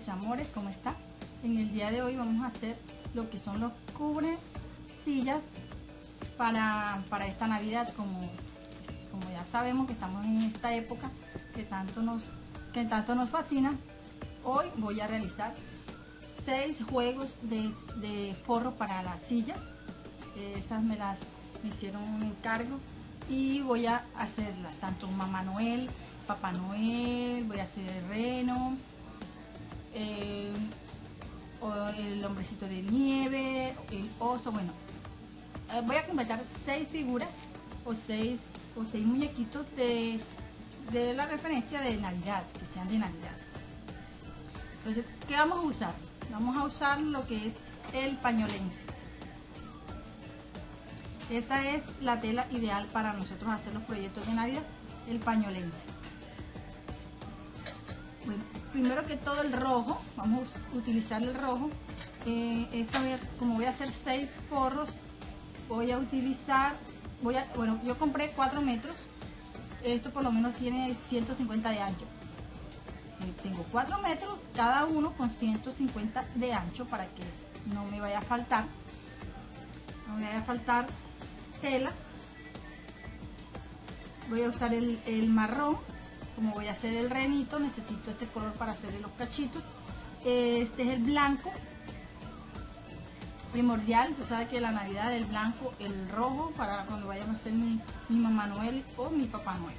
mis amores, ¿cómo está? En el día de hoy vamos a hacer lo que son los cubre sillas para esta Navidad. Como ya sabemos que estamos en esta época que tanto nos fascina, hoy voy a realizar 6 juegos de forro para las sillas. Esas me hicieron un encargo y voy a hacerlas tanto Mamá Noel, Papá Noel, voy a hacer el reno, el hombrecito de nieve, el oso. Bueno, voy a completar 6 figuras o 6 muñequitos de la referencia de Navidad, que sean de Navidad. Entonces, ¿qué vamos a usar? Vamos a usar lo que es el pañolense. Esta es la tela ideal para nosotros hacer los proyectos de Navidad, el pañolense. Bueno, primero que todo el rojo, vamos a utilizar el rojo. Como voy a hacer 6 forros, voy a utilizar, bueno, yo compré 4 metros, esto por lo menos tiene 150 de ancho. Tengo 4 metros, cada uno con 150 de ancho para que no me vaya a faltar, tela. Voy a usar el marrón. Como voy a hacer el renito, necesito este color para hacerle los cachitos. Este es el blanco primordial. Tú sabes que la Navidad, el blanco, el rojo para cuando vayan a hacer mi Mamá Noel o mi Papá Noel.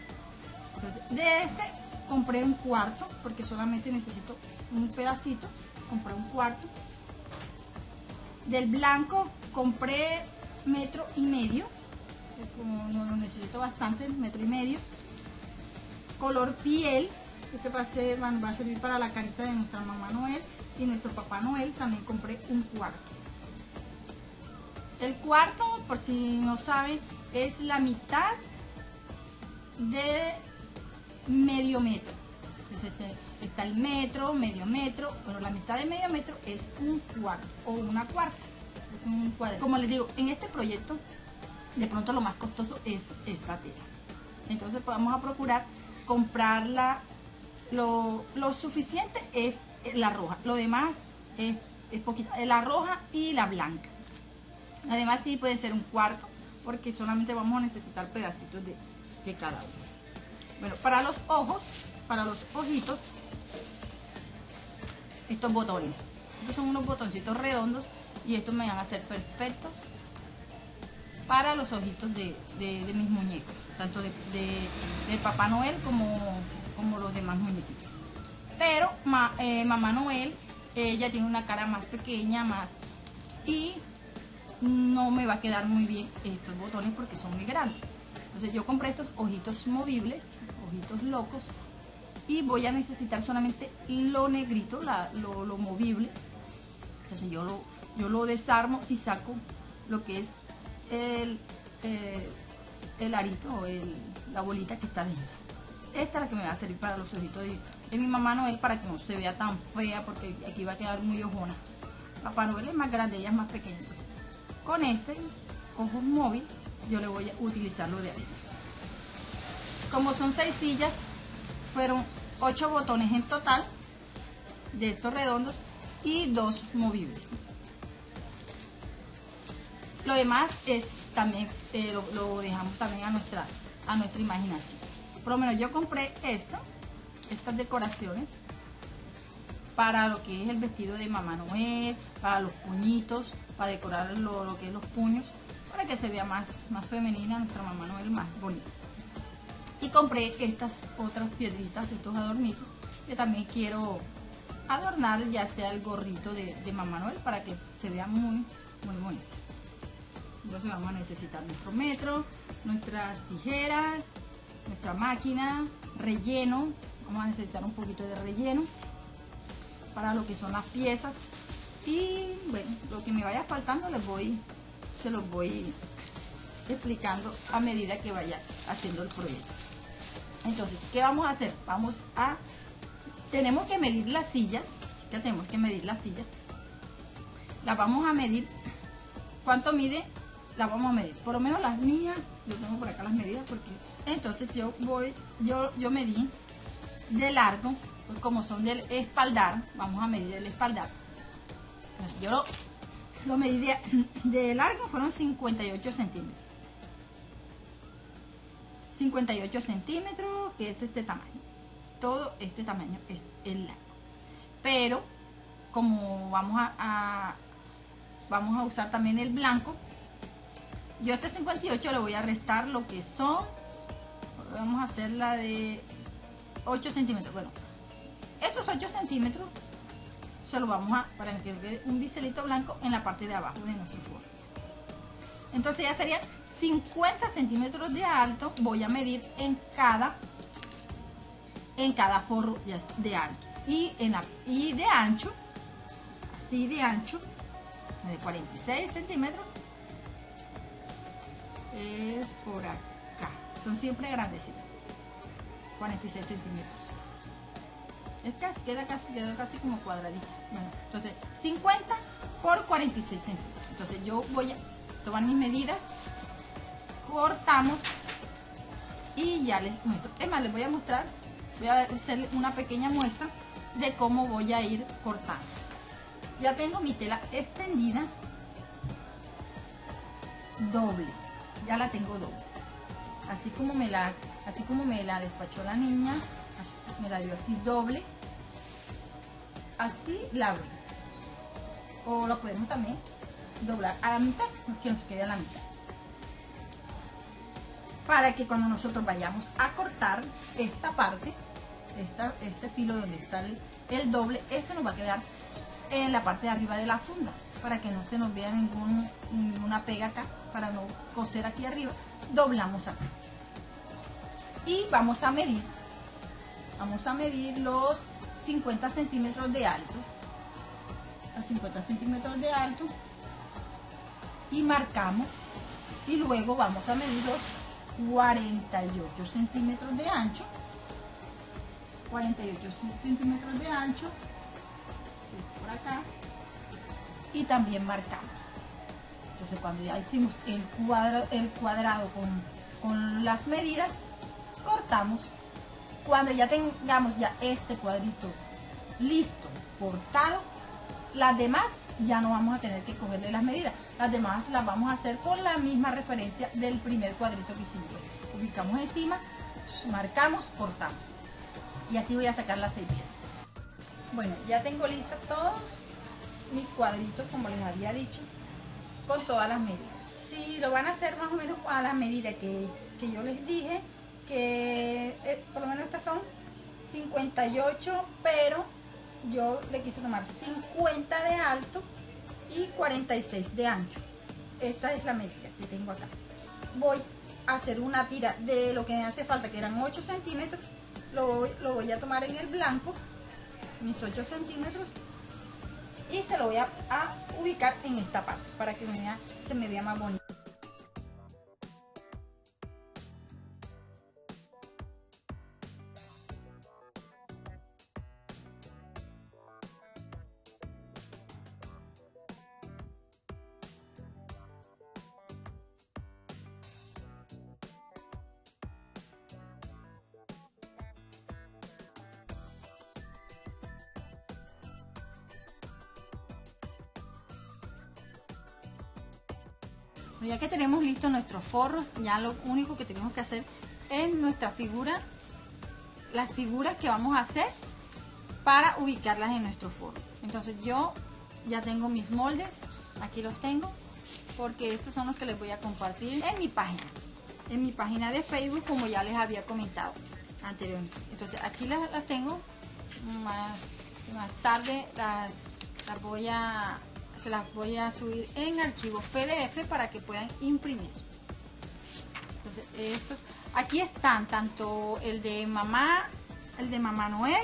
Entonces, de este compré un cuarto porque solamente necesito un pedacito. Compré un cuarto. Del blanco compré 1,5 metros. Como no lo necesito bastante, 1,5 metros. Color piel, este va a servir para la carita de nuestra Mamá Noel y nuestro Papá Noel. También compré un cuarto. El cuarto, por si no saben, es la mitad de medio metro. Entonces, está el metro, medio metro, pero la mitad de medio metro es un cuarto o una cuarta. Es un cuadro. Como les digo, en este proyecto de pronto lo más costoso es esta tela. Entonces vamos a procurar comprarla, lo suficiente es la roja, lo demás es poquito, la roja y la blanca. Además sí puede ser un cuarto porque solamente vamos a necesitar pedacitos de cada uno. Bueno, para los ojos, para los ojitos, estos botones, estos son unos botoncitos redondos y estos me van a ser perfectos para los ojitos de mis muñecos, tanto de Papá Noel como los demás muñequitos. Pero Mamá Noel, ella tiene una cara más pequeña, y no me va a quedar muy bien estos botones porque son muy grandes. Entonces yo compré estos ojitos movibles, ojitos locos, y voy a necesitar solamente lo negrito, lo movible. Entonces yo lo desarmo y saco lo que es el arito o la bolita que está dentro. Esta es la que me va a servir para los ojitos de mi Mamá Noel, para que no se vea tan fea, porque aquí va a quedar muy ojona. Papá Noel es más grande, ella es más pequeña. Con este ojo móvil yo le voy a utilizar lo de arriba. Como son 6 sillas, fueron 8 botones en total de estos redondos y 2 movibles. Lo demás es también lo dejamos también a nuestra imaginación. Por lo menos yo compré estas decoraciones para lo que es el vestido de Mamá Noel, para los puñitos, para decorar lo que es los puños, para que se vea más femenina nuestra Mamá Noel, más bonita. Y compré estas otras piedritas, estos adornitos, que también quiero adornar, ya sea el gorrito de Mamá Noel, para que se vea muy bonito. Entonces vamos a necesitar nuestro metro, nuestras tijeras, nuestra máquina, relleno. Vamos a necesitar un poquito de relleno para lo que son las piezas. Y bueno, lo que me vaya faltando se los voy explicando a medida que vaya haciendo el proyecto. Entonces, ¿qué vamos a hacer? Tenemos que medir las sillas. Ya tenemos que medir las sillas. Las vamos a medir. ¿Cuánto mide? Las vamos a medir. Por lo menos las mías, yo tengo por acá las medidas, porque entonces yo medí de largo pues como son del espaldar, vamos a medir el espaldar. Entonces yo lo medí de largo, fueron 58 centímetros. 58 centímetros, que es este tamaño. Todo este tamaño es el largo. Pero como vamos a usar también el blanco, yo este 58 le voy a restar lo que son, vamos a hacer la de 8 centímetros. Bueno, estos 8 centímetros se lo vamos para que quede un biselito blanco en la parte de abajo de nuestro forro. Entonces ya serían 50 centímetros de alto. Voy a medir en cada forro de alto y de ancho, así de ancho, de 46 centímetros, es por acá, son siempre grandecitas, 46 centímetros. Queda casi como cuadradita. Bueno, entonces 50 por 46 centímetros. Entonces yo voy a tomar mis medidas, cortamos y ya les muestro. Es más, les voy a mostrar, voy a hacer una pequeña muestra de cómo voy a ir cortando. Ya tengo mi tela extendida doble, ya la tengo doble, así como me la despachó la niña, así, me la dio así doble, así la abro, o lo podemos también doblar a la mitad, que nos quede a la mitad, para que cuando nosotros vayamos a cortar esta parte, este filo donde está el doble, esto nos va a quedar en la parte de arriba de la funda, para que no se nos vea ninguna pega acá, para no coser aquí arriba. Doblamos acá y vamos a medir los 50 centímetros de alto, los 50 centímetros de alto, y marcamos, y luego vamos a medir los 48 centímetros de ancho, 48 centímetros de ancho, que es por acá, y también marcamos. Entonces cuando ya hicimos el cuadrado con las medidas, cortamos. Cuando ya tengamos ya este cuadrito listo, cortado, las demás ya no vamos a tener que cogerle las medidas, las demás las vamos a hacer con la misma referencia del primer cuadrito que hicimos. Ubicamos encima, marcamos, cortamos, y así voy a sacar las 6 piezas. Bueno, ya tengo lista todo mi cuadrito, como les había dicho, con todas las medidas. Si lo van a hacer más o menos a las medidas que yo les dije, que por lo menos estas son 58, pero yo le quise tomar 50 de alto y 46 de ancho. Esta es la medida que tengo acá. Voy a hacer una tira de lo que me hace falta, que eran 8 centímetros. Lo voy a tomar en el blanco, mis 8 centímetros, y se lo voy a ubicar en esta parte para que se me vea más bonito. Ya que tenemos listos nuestros forros, ya lo único que tenemos que hacer es nuestra figura, las figuras que vamos a hacer para ubicarlas en nuestro forro. Entonces yo ya tengo mis moldes, aquí los tengo, porque estos son los que les voy a compartir en mi página de Facebook, como ya les había comentado anteriormente. Entonces aquí las tengo, más tarde se las voy a subir en archivos PDF para que puedan imprimir. Entonces aquí están tanto el de Mamá Noel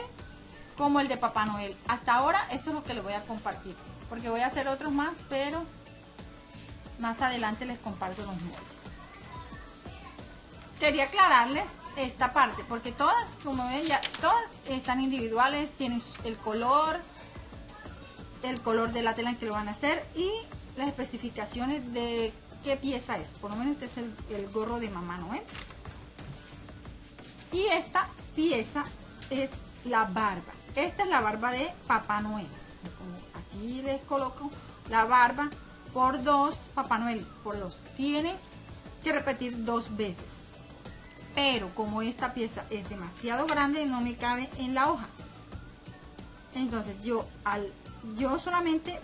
como el de Papá Noel. Hasta ahora esto es lo que les voy a compartir, porque voy a hacer otros más, pero más adelante les comparto los moldes. Quería aclararles esta parte, porque todas, como ven, ya todas están individuales, tienen el color de la tela en que lo van a hacer y las especificaciones de qué pieza es. Por lo menos este es el gorro de Mamá Noel, y esta pieza es la barba. Esta es la barba de Papá Noel. Aquí les coloco la barba por 2, Papá Noel por 2. Tiene que repetir 2 veces. Pero como esta pieza es demasiado grande, no me cabe en la hoja. Entonces yo solamente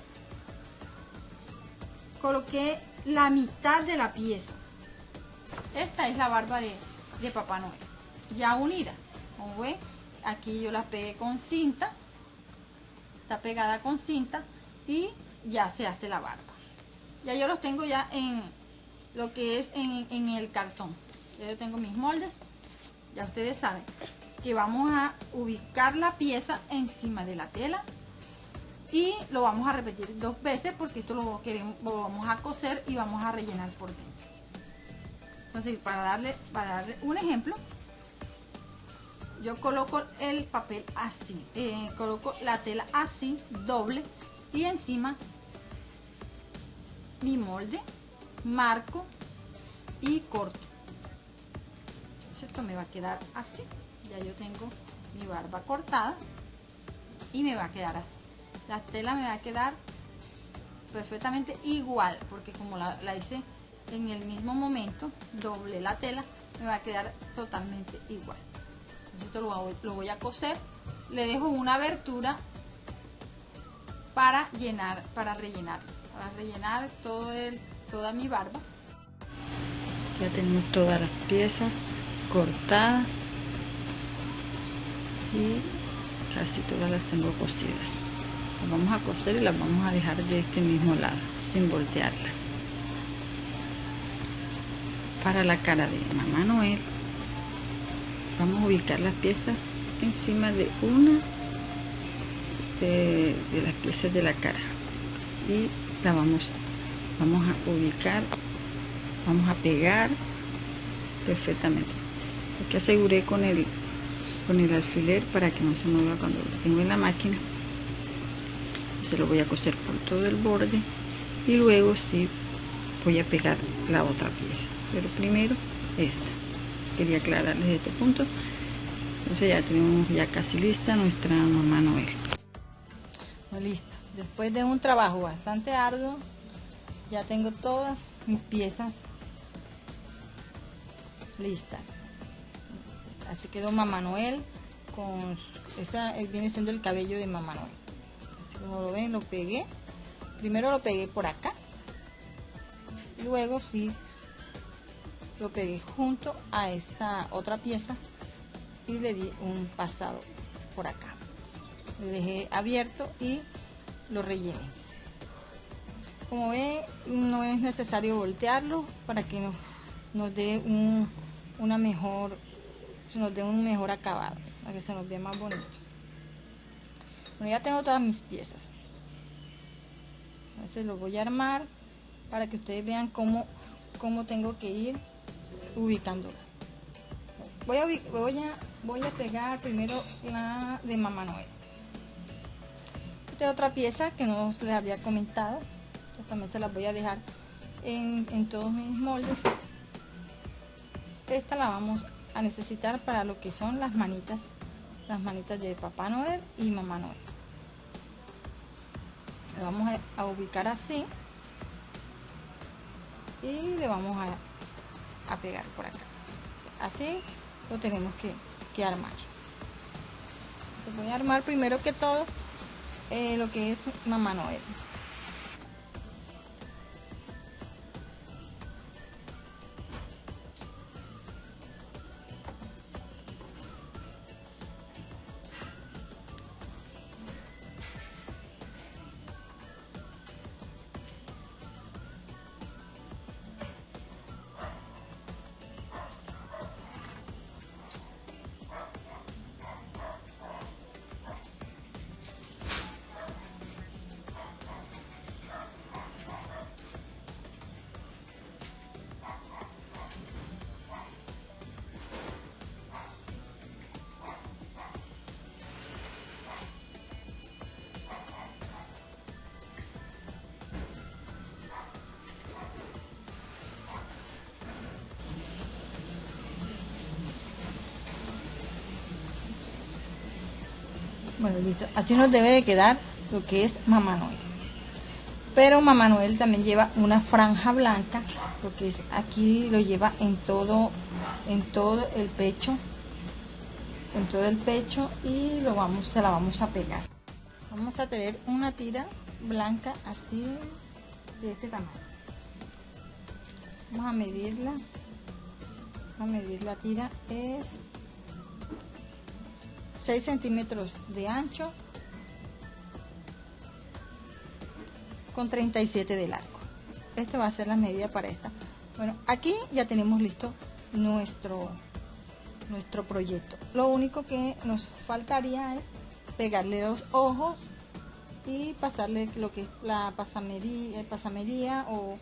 coloqué la mitad de la pieza. Esta es la barba de Papá Noel, ya unida. Como ven, aquí yo la pegué con cinta, está pegada con cinta y ya se hace la barba. Ya yo los tengo ya en lo que es en el cartón. Ya yo tengo mis moldes. Ya ustedes saben que vamos a ubicar la pieza encima de la tela y lo vamos a repetir 2 veces porque esto lo vamos a coser y vamos a rellenar por dentro. Entonces, para darle un ejemplo, yo coloco el papel así, coloco la tela así, doble, y encima mi molde, marco y corto. Entonces, esto me va a quedar así. Ya yo tengo mi barba cortada y me va a quedar así. La tela me va a quedar perfectamente igual, porque como la hice en el mismo momento, doble la tela, me va a quedar totalmente igual. Entonces esto lo voy a coser. Le dejo una abertura para rellenar toda mi barba. Ya tenemos todas las piezas cortadas y casi todas las tengo cosidas. Las vamos a coser y las vamos a dejar de este mismo lado sin voltearlas. Para la cara de Mamá Noel vamos a ubicar las piezas encima de una de las piezas de la cara y la vamos a ubicar, vamos a pegar perfectamente. Aquí aseguré con el alfiler para que no se mueva cuando lo tengo en la máquina. Se lo voy a coser por todo el borde y luego sí voy a pegar la otra pieza, pero primero esta. Quería aclararles este punto. Entonces ya tenemos ya casi lista nuestra Mamá Noel. Listo, después de un trabajo bastante arduo, ya tengo todas mis piezas listas. Así quedó Mamá Noel con esa viene siendo el cabello de Mamá Noel. Así como lo ven, lo pegué. Primero lo pegué por acá y luego sí lo pegué junto a esta otra pieza y le di un pasado por acá. Le dejé abierto y lo rellené. Como ven, no es necesario voltearlo para que nos dé un mejor acabado, para que se nos vea más bonito. Bueno, ya tengo todas mis piezas. Entonces lo voy a armar para que ustedes vean cómo tengo que ir ubicándolo. Voy a pegar primero la de Mamá Noel. Esta es otra pieza que no les había comentado. También se las voy a dejar en todos mis moldes. Esta la vamos a necesitar para lo que son las manitas de Papá Noel y Mamá Noel. Le vamos a ubicar así y le vamos a pegar por acá. Así lo tenemos que armar. Entonces voy a armar primero que todo lo que es Mamá Noel. Bueno, listo. Así nos debe de quedar lo que es Mamá Noel. Pero Mamá Noel también lleva una franja blanca, lo que es aquí lo lleva en todo el pecho, y se la vamos a pegar. Vamos a tener una tira blanca así de este tamaño. Vamos a medirla. A medir la tira, es 6 centímetros de ancho con 37 de largo. Esta va a ser la medida para esta. Bueno, aquí ya tenemos listo nuestro proyecto. Lo único que nos faltaría es pegarle los ojos y pasarle lo que es la pasamería o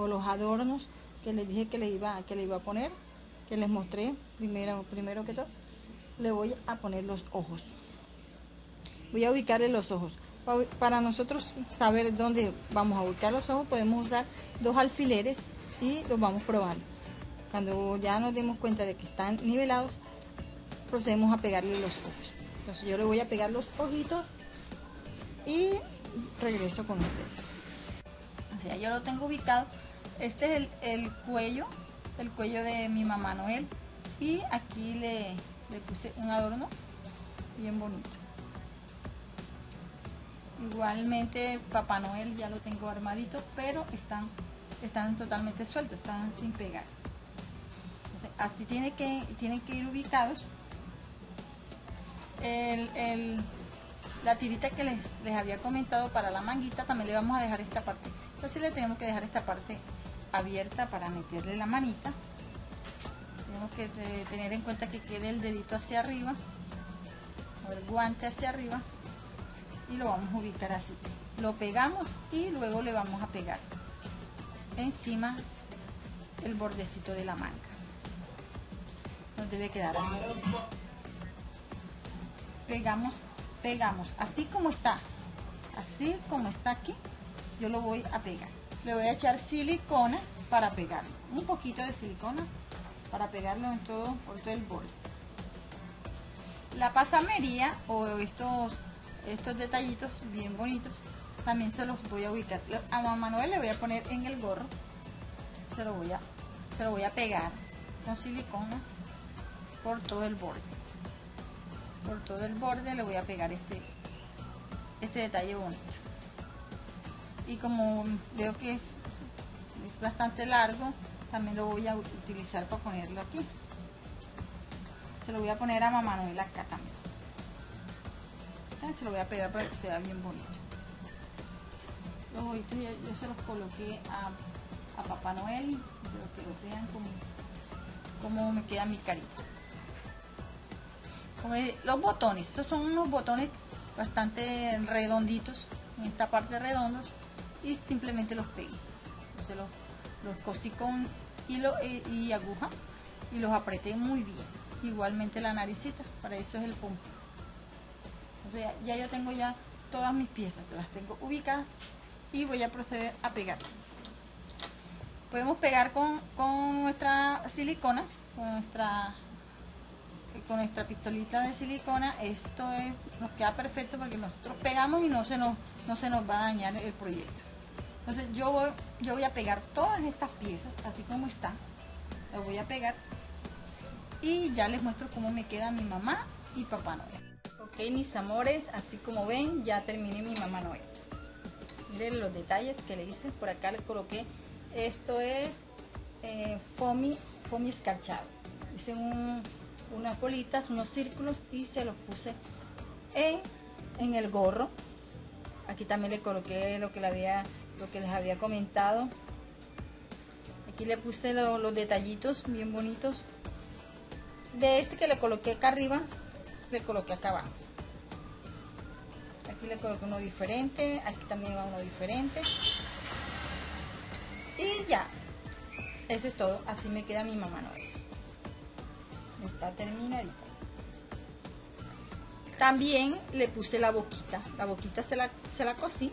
los adornos que les dije que le iba a poner, que les mostré primero que todo. Le voy a poner los ojos. Voy a ubicarle los ojos. Para nosotros saber dónde vamos a ubicar los ojos, podemos usar 2 alfileres y los vamos probando. Cuando ya nos demos cuenta de que están nivelados, procedemos a pegarle los ojos. Entonces yo le voy a pegar los ojitos y regreso con ustedes. O sea, yo lo tengo ubicado. Este es el cuello de mi Mamá Noel, y aquí le puse un adorno bien bonito. Igualmente Papá Noel ya lo tengo armadito, pero están totalmente sueltos, están sin pegar. Entonces, así tienen que ir ubicados. La tirita que les había comentado para la manguita, también le vamos a dejar esta parte. Entonces le tenemos que dejar esta parte abierta para meterle la manita. Tenemos que tener en cuenta que quede el dedito hacia arriba, o el guante hacia arriba, y lo vamos a ubicar así. Lo pegamos y luego le vamos a pegar encima el bordecito de la manga. Nos debe quedar así. Pegamos así como está aquí. Yo lo voy a pegar. Le voy a echar silicona para pegarlo, un poquito de silicona para pegarlo por todo el borde. La pasamería o estos detallitos bien bonitos también se los voy a ubicar. A Mamá Noel le voy a poner en el gorro, se lo voy a pegar con silicona por todo el borde. Por todo el borde le voy a pegar este detalle bonito. Y como veo que es bastante largo, también lo voy a utilizar para ponerlo aquí. Se lo voy a poner a Mamá Noel acá también. Se lo voy a pegar para que se vea bien bonito. Los ojitos yo se los coloqué a Papá Noel, pero que lo vean como me queda mi carita. Los botones, estos son unos botones bastante redonditos, en esta parte redondos, y simplemente los pegué. Entonces los cosí con hilo y aguja y los apreté muy bien. Igualmente la naricita, para eso es el punto. O sea, ya yo tengo ya todas mis piezas, las tengo ubicadas y voy a proceder a pegar. Podemos pegar con nuestra silicona, con nuestra pistolita de silicona. Esto nos queda perfecto porque nosotros pegamos y no se nos va a dañar el proyecto. Entonces yo voy a pegar todas estas piezas así como están, las voy a pegar y ya les muestro cómo me queda mi mamá y Papá Noel. Ok, mis amores, así como ven, ya terminé mi Mamá Noel. Miren los detalles que le hice. Por acá le coloqué, esto es foamy escarchado. Hice unas bolitas, unos círculos y se los puse en el gorro. Aquí también le coloqué lo que les había comentado. Aquí le puse los detallitos bien bonitos. De este que le coloqué acá arriba, le coloqué acá abajo. Aquí le coloqué uno diferente, aquí también va uno diferente. Y ya, eso es todo. Así me queda mi Mamá Noel. Está terminadita. También le puse la boquita. La boquita se la cosí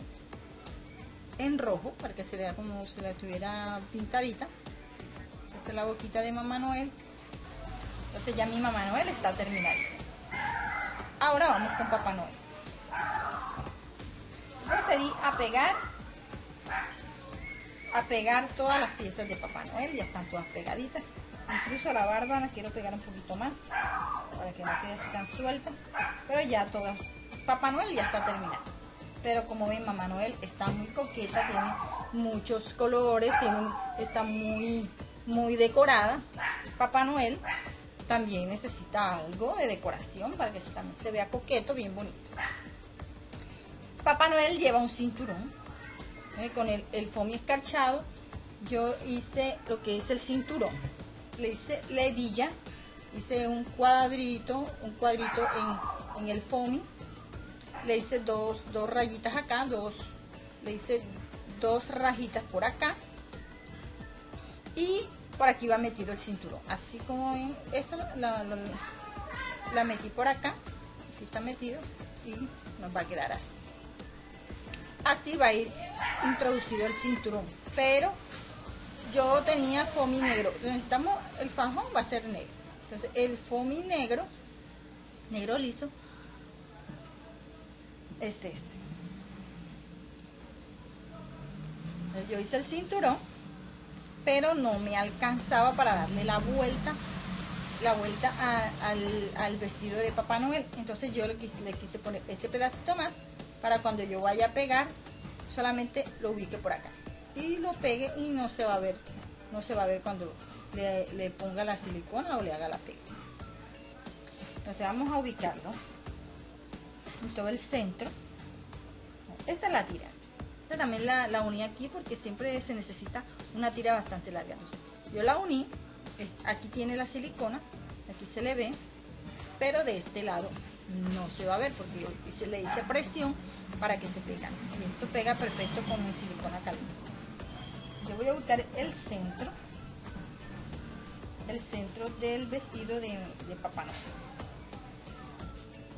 en rojo para que se vea como si la tuviera pintadita. Esta es la boquita de Mamá Noel. Entonces ya mi Mamá Noel está terminada. Ahora vamos con Papá Noel. procedí a pegar todas las piezas de Papá Noel. Ya están todas pegaditas. Incluso la barba la quiero pegar un poquito más para que no quede así tan suelta. Pero ya todas, Papá Noel ya está terminado. Pero como ven, Mamá Noel está muy coqueta, tiene muchos colores, está muy decorada. Papá Noel también necesita algo de decoración para que también se vea coqueto, bien bonito. Papá Noel lleva un cinturón con el foamy escarchado. Yo hice lo que es el cinturón, le hice la hebilla, hice un cuadrito en el foamy, le hice dos rayitas acá, le hice dos rajitas por acá y por aquí va metido el cinturón. Así como ven, esta la metí por acá, aquí está metido y nos va a quedar así. Así va a ir introducido el cinturón, pero yo tenía foamy negro. Necesitamos, el fajón va a ser negro. Entonces el foamy negro liso, es este. Yo hice el cinturón, pero no me alcanzaba para darle la vuelta al vestido de Papá Noel. Entonces yo le quise poner este pedacito más para cuando yo vaya a pegar, solamente lo ubique por acá y lo pegue y no se va a ver cuando le ponga la silicona o le haga la pega. Entonces vamos a ubicarlo en todo el centro. Esta es la tira. Esta también la uní aquí porque siempre se necesita una tira bastante larga. Entonces yo la uní, aquí tiene la silicona, aquí se le ve, pero de este lado no se va a ver porque yo le hice presión para que se pega. Y esto pega perfecto con mi silicona caliente. Yo voy a buscar el centro del vestido de Papá Noel.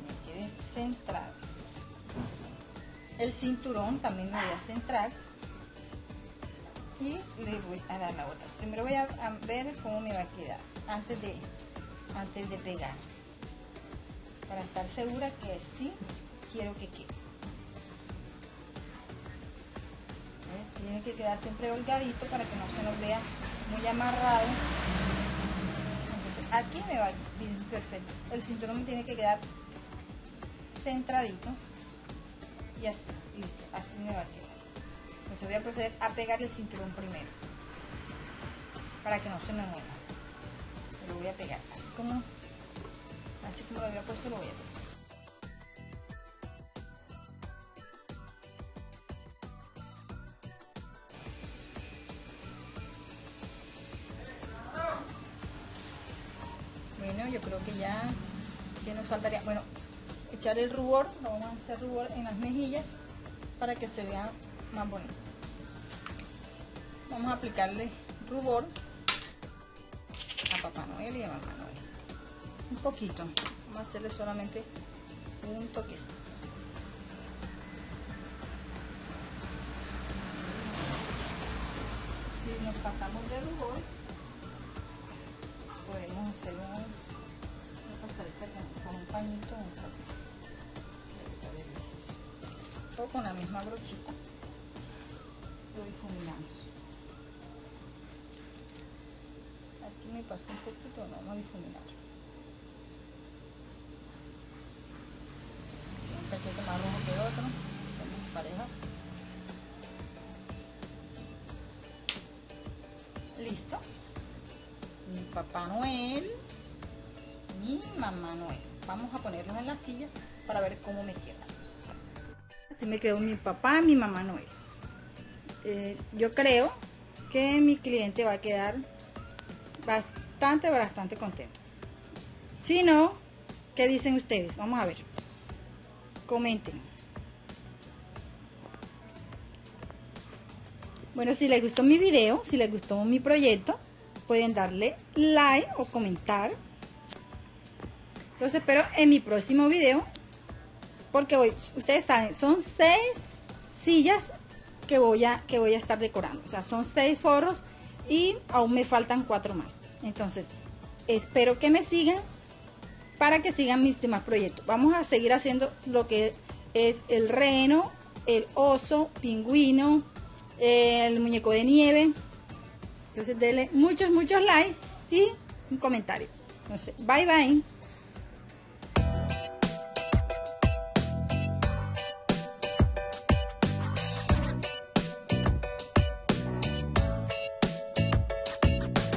Me quede centrado. El cinturón también lo voy a centrar y le voy a dar la vuelta. Primero voy a ver cómo me va a quedar antes de pegar, para estar segura que sí quiero que quede. Tiene que quedar siempre holgadito para que no se nos vea muy amarrado. Entonces aquí me va bien perfecto. El cinturón me tiene que quedar centradito y así, listo, así me va a quedar. Entonces voy a proceder a pegar el cinturón primero para que no se me mueva. Lo voy a pegar así como lo había puesto, lo voy a pegar. Bueno, yo creo que ya nos faltaría, bueno, echar el rubor. Lo vamos a hacer rubor en las mejillas para que se vea más bonito. Vamos a aplicarle rubor a Papá Noel y a Mamá Noel, un poquito. Vamos a hacerle solamente un toquecito. Si nos pasamos de rubor, podemos hacer una pasadita con un pañito o con la misma brochita lo difuminamos. Aquí me pasó un poquito, no vamos a difuminar. Un cachete más rojo que otro, hacemos pareja. Listo. Mi Papá Noel, mi Mamá Noel. Vamos a ponerlos en la silla para ver cómo me queda. Así me quedó mi papá, mi Mamá Noel. Yo creo que mi cliente va a quedar bastante contento. Si no, ¿qué dicen ustedes? Vamos a ver. Comenten. Bueno, si les gustó mi video, si les gustó mi proyecto, pueden darle like o comentar. Los espero en mi próximo video, porque hoy, ustedes saben, son 6 sillas que voy a estar decorando. O sea, son 6 forros y aún me faltan 4 más. Entonces, espero que me sigan para que sigan mis demás proyectos. Vamos a seguir haciendo lo que es el reno el oso, pingüino, el muñeco de nieve. Entonces denle muchos likes y un comentario. Entonces, bye bye.